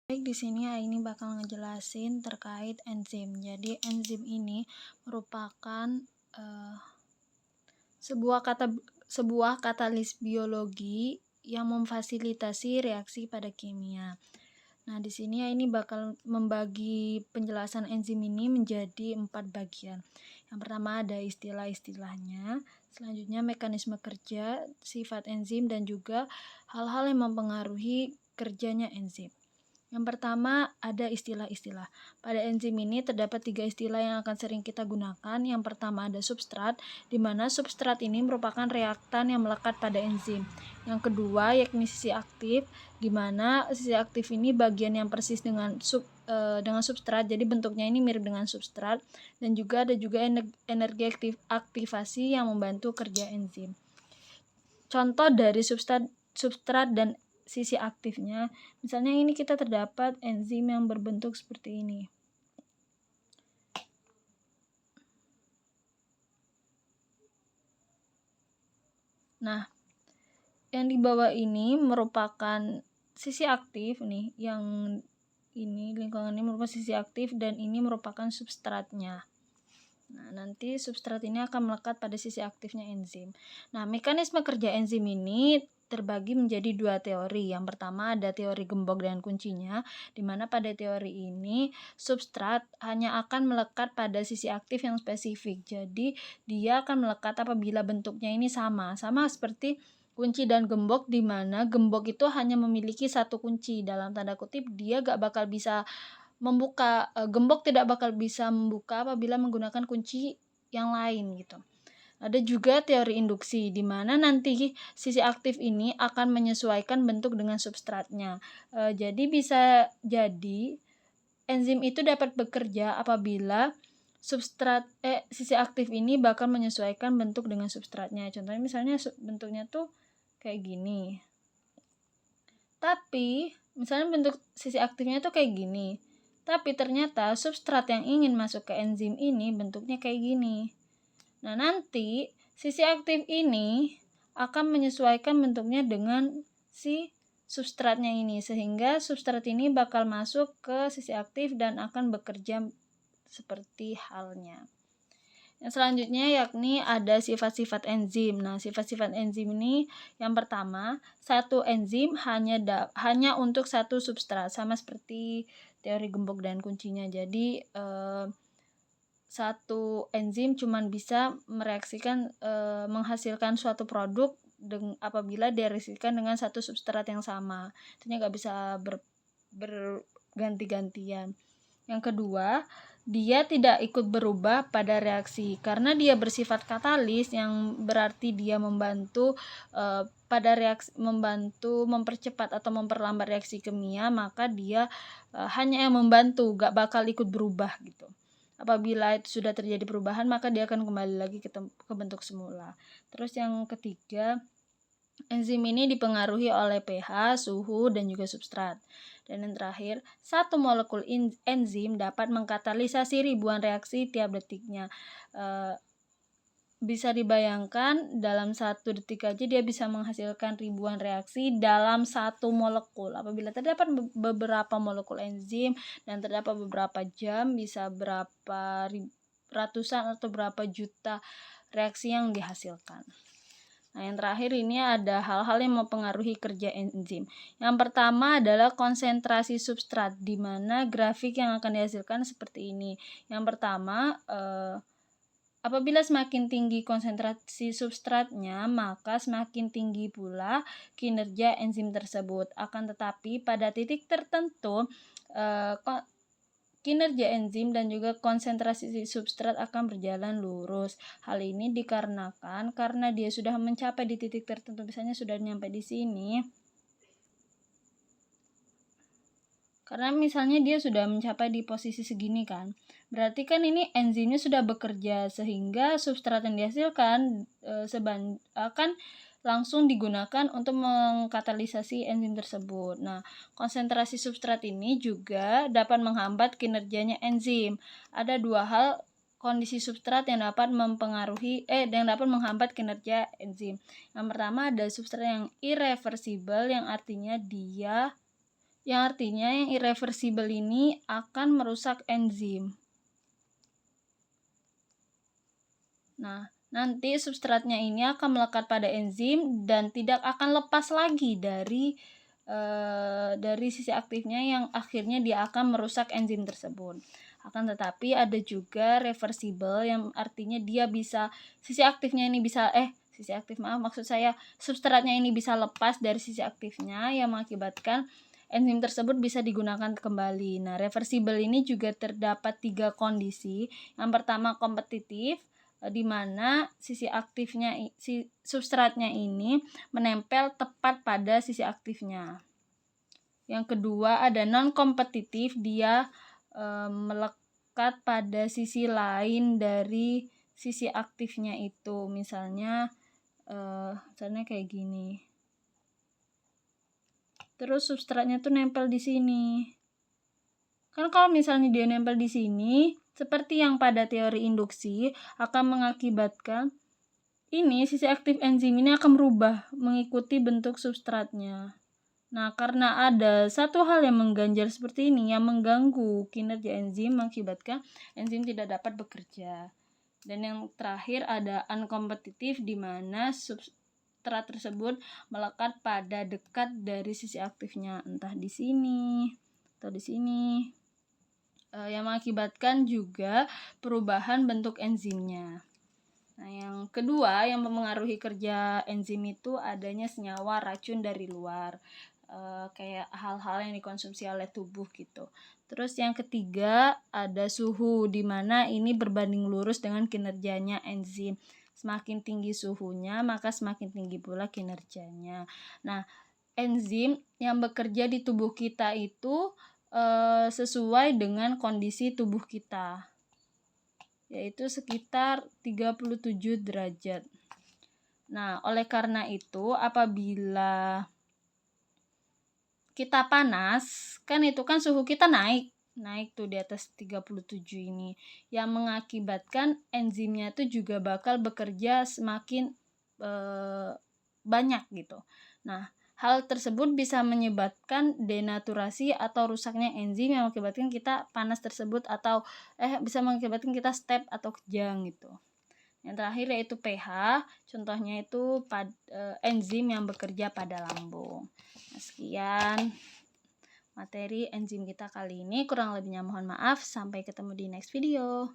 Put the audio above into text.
Baik, di sini ini bakal ngejelasin terkait enzim. Jadi enzim ini merupakan eh, sebuah katalis biologi yang memfasilitasi reaksi pada kimia. Nah, di sini ini bakal membagi penjelasan enzim ini menjadi 4 bagian. Yang pertama ada istilah-istilahnya, selanjutnya mekanisme kerja, sifat enzim, dan juga hal-hal yang mempengaruhi kerjanya enzim. Yang pertama ada istilah-istilah. Pada enzim ini terdapat 3 istilah yang akan sering kita gunakan. Yang pertama ada substrat, di mana substrat ini merupakan reaktan yang melekat pada enzim. Yang kedua yakni sisi aktif, di mana sisi aktif ini bagian yang persis dengan substrat, jadi bentuknya ini mirip dengan substrat, dan juga ada energi aktivasi yang membantu kerja enzim. Contoh dari substrat dan sisi aktifnya, misalnya ini kita terdapat enzim yang berbentuk seperti ini. Nah, yang di bawah ini merupakan sisi aktif nih, yang ini lingkungan ini merupakan sisi aktif dan ini merupakan substratnya. Nah, nanti substrat ini akan melekat pada sisi aktifnya enzim. Nah, mekanisme kerja enzim ini terbagi menjadi 2 teori. Yang pertama ada teori gembok dan kuncinya, di mana pada teori ini substrat hanya akan melekat pada sisi aktif yang spesifik. Jadi, dia akan melekat apabila bentuknya ini sama seperti kunci dan gembok, di mana gembok itu hanya memiliki satu kunci. Dalam tanda kutip, dia gak bakal bisa membuka, gembok tidak bakal bisa membuka apabila menggunakan kunci yang lain gitu. Ada juga teori induksi, di mana nanti sisi aktif ini akan menyesuaikan bentuk dengan substratnya. Jadi bisa jadi enzim itu dapat bekerja apabila sisi aktif ini bakal menyesuaikan bentuk dengan substratnya. Contohnya misalnya bentuknya tuh kayak gini. Tapi misalnya bentuk sisi aktifnya tuh kayak gini. Tapi ternyata substrat yang ingin masuk ke enzim ini bentuknya kayak gini. Nah, nanti sisi aktif ini akan menyesuaikan bentuknya dengan si substratnya ini, sehingga substrat ini bakal masuk ke sisi aktif dan akan bekerja seperti halnya. Yang selanjutnya yakni ada sifat-sifat enzim. Nah, sifat-sifat enzim ini yang pertama, satu enzim hanya untuk satu substrat, sama seperti teori gembok dan kuncinya. Jadi satu enzim cuma bisa menghasilkan suatu produk apabila direaksikan dengan satu substrat yang sama. Artinya nggak bisa berganti-gantian. Yang kedua, dia tidak ikut berubah pada reaksi karena dia bersifat katalis, yang berarti dia membantu membantu mempercepat atau memperlambat reaksi kimia, maka dia hanya yang membantu, gak bakal ikut berubah gitu. Apabila itu sudah terjadi perubahan, maka dia akan kembali lagi ke bentuk semula. Terus yang ketiga, enzim ini dipengaruhi oleh pH, suhu, dan juga substrat. Dan yang terakhir, satu molekul enzim dapat mengkatalisasi ribuan reaksi tiap detiknya. Bisa dibayangkan dalam 1 detik aja dia bisa menghasilkan ribuan reaksi dalam satu molekul. Apabila terdapat beberapa molekul enzim dan terdapat beberapa jam, bisa berapa ratusan atau berapa juta reaksi yang dihasilkan. Nah, yang terakhir ini ada hal-hal yang mempengaruhi kerja enzim. Yang pertama adalah konsentrasi substrat, di mana grafik yang akan dihasilkan seperti ini. Yang pertama, apabila semakin tinggi konsentrasi substratnya, maka semakin tinggi pula kinerja enzim tersebut. Akan tetapi pada titik tertentu, kinerja enzim dan juga konsentrasi substrat akan berjalan lurus. Hal ini dikarenakan karena dia sudah mencapai di titik tertentu, misalnya sudah nyampe di sini. Karena misalnya dia sudah mencapai di posisi segini kan, berarti kan ini enzimnya sudah bekerja, sehingga substrat yang dihasilkan akan langsung digunakan untuk mengkatalisasi enzim tersebut. Nah, konsentrasi substrat ini juga dapat menghambat kinerjanya enzim. Ada 2 hal kondisi substrat yang dapat menghambat kinerja enzim. Yang pertama ada substrat yang irreversibel, yang artinya dia yang artinya yang irreversibel ini akan merusak enzim. Nah, nanti substratnya ini akan melekat pada enzim dan tidak akan lepas lagi dari sisi aktifnya, yang akhirnya dia akan merusak enzim tersebut. Akan tetapi ada juga reversible, yang artinya dia bisa substratnya ini bisa lepas dari sisi aktifnya yang mengakibatkan enzim tersebut bisa digunakan kembali. Nah, reversible ini juga terdapat 3 kondisi. Yang pertama kompetitif, di mana substratnya ini menempel tepat pada sisi aktifnya. Yang kedua ada non-kompetitif, dia melekat pada sisi lain dari sisi aktifnya itu. Misalnya kayak gini. Terus substratnya tuh nempel di sini. Kan kalau misalnya dia nempel di sini, seperti yang pada teori induksi, akan mengakibatkan sisi aktif enzim ini akan berubah mengikuti bentuk substratnya. Nah, karena ada satu hal yang mengganjal seperti ini, yang mengganggu kinerja enzim, mengakibatkan enzim tidak dapat bekerja. Dan yang terakhir ada uncompetitive, di mana substrat tersebut melekat pada dekat dari sisi aktifnya, entah di sini atau di sini. Yang mengakibatkan juga perubahan bentuk enzimnya. Nah, yang kedua yang mempengaruhi kerja enzim itu adanya senyawa racun dari luar, kayak hal-hal yang dikonsumsi oleh tubuh gitu. Terus yang ketiga ada suhu, di mana ini berbanding lurus dengan kinerjanya enzim. Semakin tinggi suhunya, maka semakin tinggi pula kinerjanya. Nah, enzim yang bekerja di tubuh kita itu sesuai dengan kondisi tubuh kita, yaitu sekitar 37 derajat. Nah, oleh karena itu apabila kita panas, kan itu kan suhu kita naik tuh di atas 37 ini, yang mengakibatkan enzimnya itu juga bakal bekerja semakin banyak gitu. Nah, hal tersebut bisa menyebabkan denaturasi atau rusaknya enzim yang mengakibatkan kita panas tersebut, atau bisa mengakibatkan kita step atau kejang gitu. Yang terakhir yaitu pH, contohnya itu enzim yang bekerja pada lambung. Nah, sekian materi enzim kita kali ini, kurang lebihnya mohon maaf. Sampai ketemu di next video.